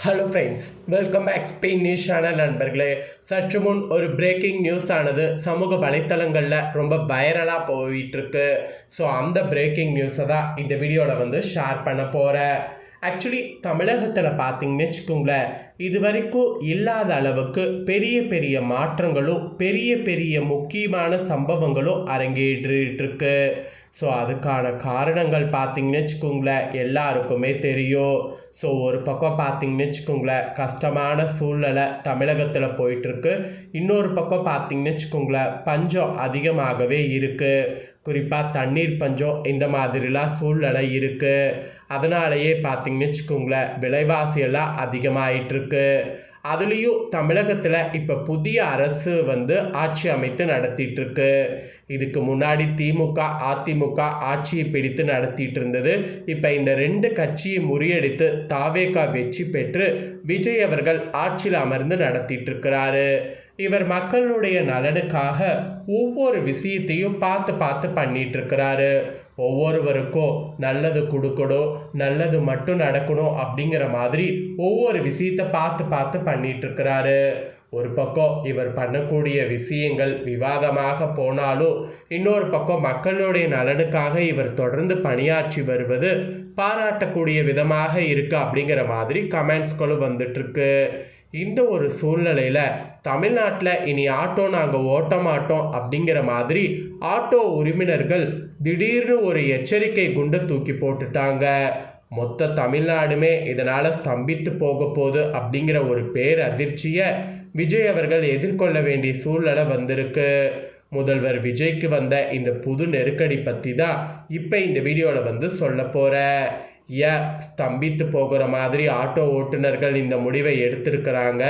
Hello friends, welcome back Spain news channel நண்பர்களே. சற்று முன் ஒரு பிரேக்கிங் நியூஸ் ஆனது சமூக வலைத்தளங்களில் ரொம்ப வைரலாக போயிட்டுருக்கு. ஸோ அந்த பிரேக்கிங் நியூஸை தான் இந்த வீடியோவில் ஷேர் பண்ண போகிறேன். ஆக்சுவலி தமிழகத்தில் பார்த்தீங்கன்னு வச்சுக்கோங்களேன், இது வரைக்கும் இல்லாத அளவுக்கு பெரிய பெரிய மாற்றங்களும் பெரிய பெரிய முக்கியமான சம்பவங்களும் அரங்கேறிட்டுருக்கு. ஸோ அதுக்கான காரணங்கள் பார்த்தீங்கன்னு வச்சுக்கோங்களேன், எல்லாருக்குமே தெரியும். ஸோ ஒரு பக்கம் பார்த்தீங்கன்னு வச்சுக்கோங்களேன், கஷ்டமான சூழ்நிலை தமிழகத்தில் போயிட்டுருக்கு. இன்னொரு பக்கம் பார்த்தீங்கன்னு வச்சுக்கோங்களேன், பஞ்சம் அதிகமாகவே இருக்குது. குறிப்பாக தண்ணீர் பஞ்சம் இந்த மாதிரிலாம் சூழ்நிலை இருக்குது. அதனாலேயே பார்த்தீங்கன்னு வச்சுக்கோங்களேன், விலைவாசியெல்லாம் அதிகமாகிட்டுருக்கு. அதுலேயும் தமிழகத்தில் இப்போ புதிய அரசு ஆட்சி அமைத்து நடத்திட்டுருக்கு. இதுக்கு முன்னாடி திமுக அதிமுக ஆட்சியை பிடித்து நடத்திட்டு இருந்தது. இப்போ இந்த ரெண்டு கட்சியை முறியடித்து தாவேகா வெற்றி பெற்று விஜய் அவர்கள் ஆட்சியில் அமர்ந்து நடத்திட்டு இருக்கிறாரு. இவர் மக்களுடைய நலனுக்காக ஒவ்வொரு விஷயத்தையும் பார்த்து பார்த்து பண்ணிட்டு இருக்கிறாரு. ஒவ்வொருவருக்கும் நல்லது கொடுக்கணும், நல்லது மட்டும் நடக்கணும் அப்படிங்கிற மாதிரி ஒவ்வொரு விஷயத்தை பார்த்து பார்த்து பண்ணிட்டு இருக்கிறாரு. ஒரு பக்கம் இவர் பண்ணக்கூடிய விஷயங்கள் விவாதமாக போனாலும், இன்னொரு பக்கம் மக்களுடைய நலனுக்காக இவர் தொடர்ந்து பணியாற்றி வருவது பாராட்டக்கூடிய விதமாக இருக்கு அப்படிங்கிற மாதிரி கமெண்ட்ஸ்களும் வந்துட்டுருக்கு. இந்த ஒரு சூழ்நிலையில் தமிழ்நாட்டில் இனி ஆட்டோ நாங்கள் ஓட்ட மாட்டோம் அப்படிங்கிற மாதிரி ஆட்டோ உரிமையினர்கள் திடீர்னு ஒரு எச்சரிக்கை குண்டை தூக்கி போட்டுட்டாங்க. மொத்த தமிழ்நாடுமே இதனால் ஸ்தம்பித்து போக போகுது அப்படிங்கிற ஒரு பேரதிர்ச்சியை விஜய் அவர்கள் எதிர்கொள்ள வேண்டிய சூழ்நிலை வந்திருக்கு. முதல்வர் விஜய்க்கு வந்த இந்த புது நெருக்கடி பற்றி தான் இப்போ இந்த வீடியோவில் சொல்ல போகிறேன். ஸ்தம்பித்து போகிற மாதிரி ஆட்டோ ஓட்டுநர்கள் இந்த முடிவை எடுத்திருக்கிறாங்க.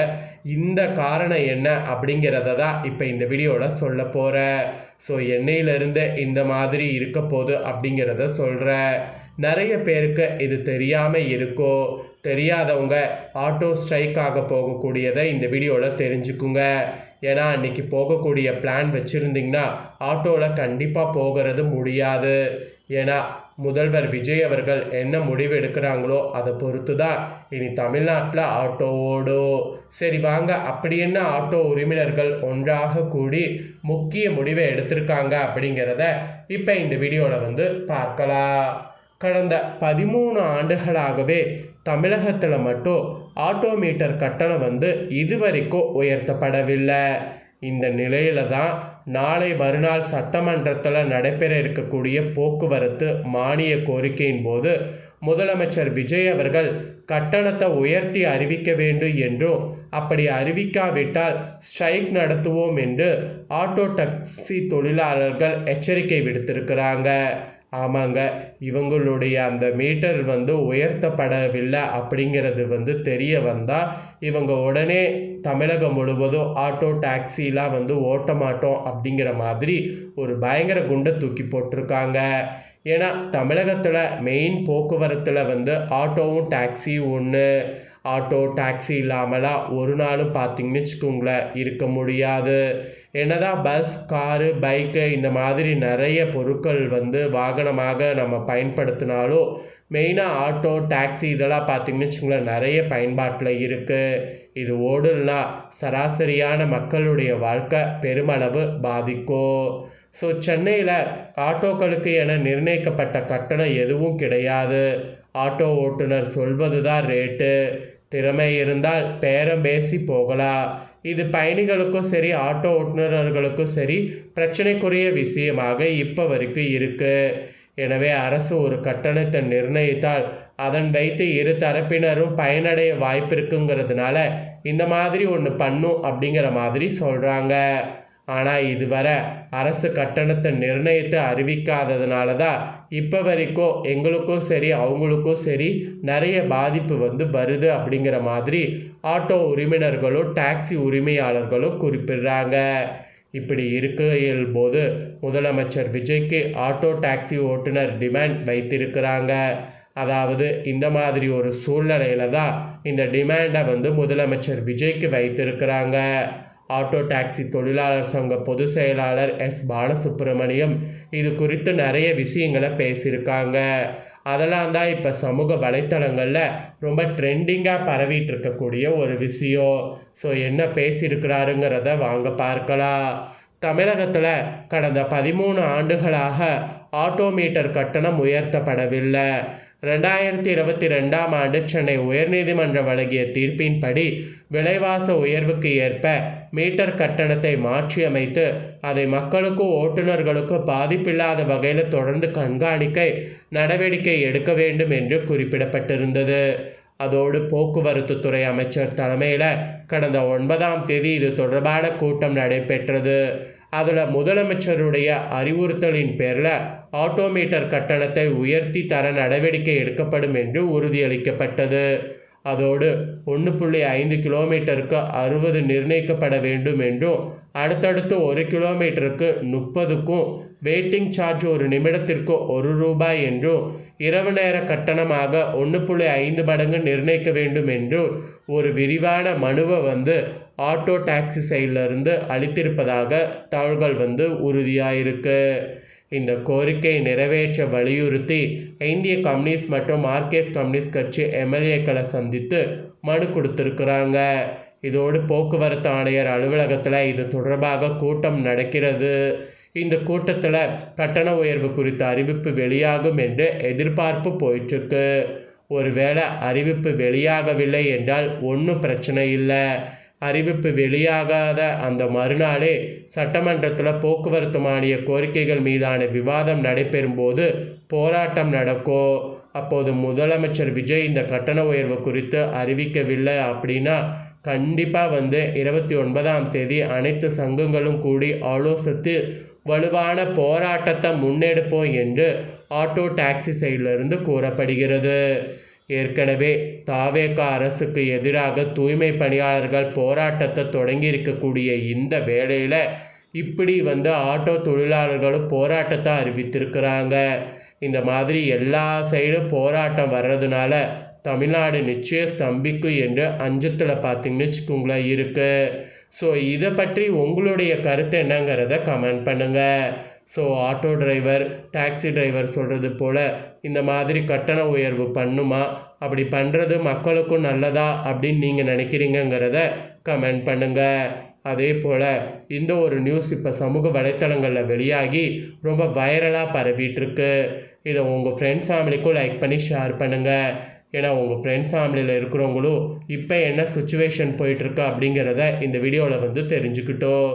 இந்த காரணம் என்ன அப்படிங்கிறத தான் இப்போ இந்த வீடியோவில் சொல்ல போகிறேன். ஸோ எண்ணெயிலிருந்து இந்த மாதிரி இருக்க போகுது அப்படிங்கிறத சொல்கிறேன். நிறைய பேருக்கு இது தெரியாமல் இருக்கோ, தெரியாதவங்க ஆட்டோ ஸ்ட்ரைக் ஆக போகக்கூடியதை இந்த வீடியோவில் தெரிஞ்சுக்குங்க. ஏன்னா அன்றைக்கி போகக்கூடிய பிளான் வச்சுருந்திங்கன்னா ஆட்டோவில் கண்டிப்பாக போகிறது முடியாது. ஏன்னா முதல்வர் விஜய் அவர்கள் என்ன முடிவு எடுக்கிறாங்களோ அதை பொறுத்து தான் இனி தமிழ்நாட்டில் ஆட்டோ ஓடும். சரி வாங்க, அப்படி என்ன ஆட்டோ உரிமையினர்கள் ஒன்றாக கூடி முக்கிய முடிவை எடுத்திருக்காங்க அப்படிங்கிறத இப்போ இந்த வீடியோவில் பார்க்கலாம். கடந்த 13 ஆண்டுகளாகவே தமிழகத்தில் மட்டும் ஆட்டோமீட்டர் கட்டணம் இதுவரைக்கும் உயர்த்தப்படவில்லை. இந்த நிலையில தான் நாளை மறுநாள் சட்டமன்றத்தில் நடைபெற இருக்கக்கூடிய போக்குவரத்து மானிய கோரிக்கையின் போது முதலமைச்சர் விஜய் அவர்கள் கட்டணத்தை உயர்த்தி அறிவிக்க வேண்டும் என்றும், அப்படி அறிவிக்காவிட்டால் ஸ்ட்ரைக் நடத்துவோம் என்று ஆட்டோ டாக்ஸி தொழிலாளர்கள் எச்சரிக்கை விடுத்திருக்கிறாங்க. ஆமாங்க, இவங்களுடைய அந்த மீட்டர் உயர்த்தப்படவில்லை அப்படிங்கிறது தெரிய வந்தால் இவங்க உடனே தமிழகம் முழுவதும் ஆட்டோ டாக்ஸிலாம் ஓட்ட மாட்டோம் அப்படிங்கிற மாதிரி ஒரு பயங்கர குண்டை தூக்கி போட்டிருக்காங்க. ஏன்னா தமிழகத்தில் மெயின் போக்குவரத்தில் ஆட்டோவும் டாக்ஸியும் ஒன்று. ஆட்டோ டாக்ஸி இல்லாமலாம் ஒரு நாளும் பார்த்திங்கன்னு வச்சுக்கோங்களேன் இருக்க முடியாது. என்னதான் பஸ் காரு பைக்கு இந்த மாதிரி நிறைய பொருட்கள் வாகனமாக நம்ம பயன்படுத்தினாலும் மெயினாக ஆட்டோ டாக்ஸி இதெல்லாம் பார்த்திங்கன்னு வச்சுக்கோங்களேன் நிறைய பயன்பாட்டில் இருக்குது. இது ஓடுன்னா சராசரியான மக்களுடைய வாழ்க்கை பெருமளவு பாதிக்கும். ஸோ சென்னையில் ஆட்டோக்களுக்கு என நிர்ணயிக்கப்பட்ட கட்டணம் எதுவும் கிடையாது. ஆட்டோ ஓட்டுநர் சொல்வது தான் ரேட்டு. திறமை இருந்தால் பேரம் பேசி போகலாம். இது பயணிகளுக்கும் சரி ஆட்டோ ஓட்டுநர்களுக்கும் சரி பிரச்சனைக்குரிய விஷயமாக இப்போ வரைக்கும் இருக்குது. எனவே அரசு ஒரு கட்டணத்தை நிர்ணயித்தால் அதன் வைத்து இரு தரப்பினரும் பயனடைய வாய்ப்பு இருக்குங்கிறதுனால இந்த மாதிரி ஒன்று பண்ணும் அப்படிங்கிற மாதிரி சொல்கிறாங்க. ஆனால் இதுவரை அரசு கட்டணத்தை நிர்ணயித்து அறிவிக்காததுனால தான் இப்போ வரைக்கும் எங்களுக்கும் சரி அவங்களுக்கும் சரி நிறைய பாதிப்பு வருது அப்படிங்கிற மாதிரி ஆட்டோ உரிமையினர்களும் டாக்ஸி உரிமையாளர்களும் குறிப்பிடுறாங்க. இப்படி இருக்கையில் போது முதலமைச்சர் விஜய்க்கு ஆட்டோ டாக்ஸி ஓட்டுநர் டிமாண்ட் வைத்திருக்கிறாங்க. அதாவது இந்த மாதிரி ஒரு சூழ்நிலையில தான் இந்த டிமாண்டை முதலமைச்சர் விஜய்க்கு வைத்திருக்கிறாங்க. ஆட்டோ டாக்ஸி தொழிலாளர் சங்க பொதுச் செயலாளர் எஸ் பாலசுப்ரமணியம் இது குறித்து நிறைய விஷயங்களை பேசியிருக்காங்க. அதெல்லாம் தான் இப்போ சமூக வலைத்தளங்களில் ரொம்ப ட்ரெண்டிங்காக பரவிட்டு இருக்கக்கூடிய ஒரு விஷயம். ஸோ என்ன பேசியிருக்கிறாருங்கிறத வாங்க பார்க்கலாம். தமிழகத்தில் கடந்த 13 ஆண்டுகளாக ஆட்டோமீட்டர் கட்டணம் உயர்த்தப்படவில்லை. 2022ஆம் ஆண்டு சென்னை உயர்நீதிமன்றம் வழங்கிய தீர்ப்பின்படி விலைவாச உயர்வுக்கு ஏற்ப மீட்டர் கட்டணத்தை மாற்றியமைத்து அதை மக்களுக்கும் ஓட்டுநர்களுக்கும் பாதிப்பில்லாத வகையில் தொடர்ந்து கண்காணிக்க நடவடிக்கை எடுக்க வேண்டும் என்று குறிப்பிடப்பட்டிருந்தது. அதோடு போக்குவரத்து துறை அமைச்சர் தலைமையில் கடந்த 9ஆம் தேதி இது தொடர்பான கூட்டம் நடைபெற்றது. அதில் முதலமைச்சருடைய அறிவுறுத்தலின் பேரில் ஆட்டோமீட்டர் கட்டணத்தை உயர்த்தி தர நடவடிக்கை எடுக்கப்படும் என்று உறுதியளிக்கப்பட்டது. அதோடு 1.5 கிலோமீட்டருக்கு 60 நிர்ணயிக்கப்பட வேண்டும் என்றும் அடுத்தடுத்து 1 கிலோமீட்டருக்கு 30க்கும் வெயிட்டிங் சார்ஜ் ஒரு நிமிடத்திற்கு ₹1 என்றும் இரவு நேர கட்டணமாக 1.5 மடங்கு நிர்ணயிக்க வேண்டும் என்றும் ஒரு விரிவான மனுவை ஆட்டோ டாக்ஸி சைடிலிருந்து அளித்திருப்பதாக தகவல்கள் உறுதியாயிருக்கு. இந்த கோரிக்கை நிறைவேற்ற வலியுறுத்தி இந்திய கம்யூனிஸ்ட் மற்றும் மார்க்சிஸ்ட் கம்யூனிஸ்ட் கட்சி எம்எல்ஏக்களை சந்தித்து மனு கொடுத்துருக்குறாங்க. இதோடு போக்குவரத்து ஆணையர் அலுவலகத்தில் இது தொடர்பாக கூட்டம் நடக்கிறது. இந்த கூட்டத்தில் கட்டண உயர்வு குறித்த அறிவிப்பு வெளியாகும் என்று எதிர்பார்ப்பு போயிட்டுருக்கு. ஒருவேளை அறிவிப்பு வெளியாகவில்லை என்றால் ஒன்றும் பிரச்சனை இல்லை. அறிவிப்பு வெளியாகாத அந்த மறுநாளே சட்டமன்றத்தில் போக்குவரத்து மானிய கோரிக்கைகள் மீதான விவாதம் நடைபெறும் போது போராட்டம் நடக்கும். அப்போது முதலமைச்சர் விஜய் இந்த கட்டண உயர்வு குறித்து அறிவிக்கவில்லை அப்படின்னா கண்டிப்பாக 29ஆம் தேதி அனைத்து சங்கங்களும் கூடி ஆலோசித்து வலுவான போராட்டத்தை முன்னெடுப்போம் என்று ஆட்டோ டாக்ஸி சைடிலிருந்து கூறப்படுகிறது. ஏற்கனவே தாவேக அரசுக்கு எதிராக தூய்மை பணியாளர்கள் போராட்டத்தை தொடங்கி இருக்கக்கூடிய இந்த வேளையில் இப்படி ஆட்டோ தொழிலாளர்களும் போராட்டத்தை அறிவித்திருக்கிறாங்க. இந்த மாதிரி எல்லா சைடும் போராட்டம் வர்றதுனால தமிழ்நாடு நிச்சயம் ஸ்தம்பிக்கும் என்று அஞ்சத்தில் பார்த்தீங்கன்னு வச்சுக்கோங்களேன் இருக்குது. ஸோ இதை பற்றி உங்களுடைய கருத்து என்னங்கிறத கமெண்ட் பண்ணுங்கள். So auto driver taxi driver சொல்கிறது போல் இந்த மாதிரி கட்டண உயர்வு பண்ணுமா, அப்படி பண்ணுறது மக்களுக்கும் நல்லதா அப்படின்னு நீங்கள் நினைக்கிறீங்கிறத கமெண்ட் பண்ணுங்கள். அதே போல் இந்த ஒரு நியூஸ் இப்போ சமூக வலைத்தளங்களில் வெளியாகி ரொம்ப வைரலாக பரவிட்டுருக்கு. இதை உங்கள் ஃப்ரெண்ட்ஸ் ஃபேமிலிக்கும் லைக் பண்ணி ஷேர் பண்ணுங்கள். ஏன்னா உங்கள் ஃப்ரெண்ட்ஸ் ஃபேமிலியில் இருக்கிறவங்களும் இப்போ என்ன சுச்சுவேஷன் போயிட்டுருக்கு அப்படிங்கிறத இந்த வீடியோவில் தெரிஞ்சுக்கிட்டோம்.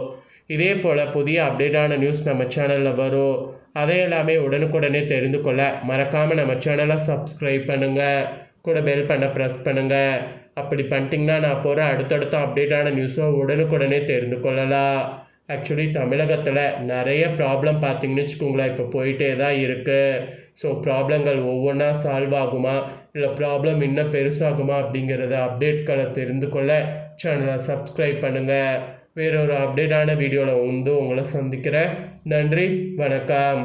இதே போல் புதிய அப்டேட்டான நியூஸ் நம்ம சேனலில் வரும். அதை எல்லாமே உடனுக்குடனே தெரிந்து கொள்ள மறக்காமல் நம்ம சேனலை சப்ஸ்கிரைப் பண்ணுங்கள், கூட பெல் பண்ண ப்ரெஸ் பண்ணுங்கள். அப்படி பண்ணிட்டீங்கன்னா நான் போகிற அடுத்தடுத்த அப்டேட்டான நியூஸை உடனுக்குடனே தெரிந்து கொள்ளலாம். ஆக்சுவலி தமிழகத்தில் நிறைய ப்ராப்ளம் பார்த்தீங்கன்னு வச்சுக்கோங்களேன் இப்போ போயிட்டே தான் இருக்குது. ஸோ ப்ராப்ளங்கள் ஒவ்வொன்றா சால்வ் ஆகுமா இல்லை ப்ராப்ளம் இன்னும் பெருசாகுமா அப்படிங்கிறத அப்டேட்களை தெரிந்து கொள்ள சேனலை சப்ஸ்கிரைப் பண்ணுங்கள். வேறொரு அப்டேட்டான வீடியோவில் உங்களை சந்திக்கிறேன். நன்றி, வணக்கம்.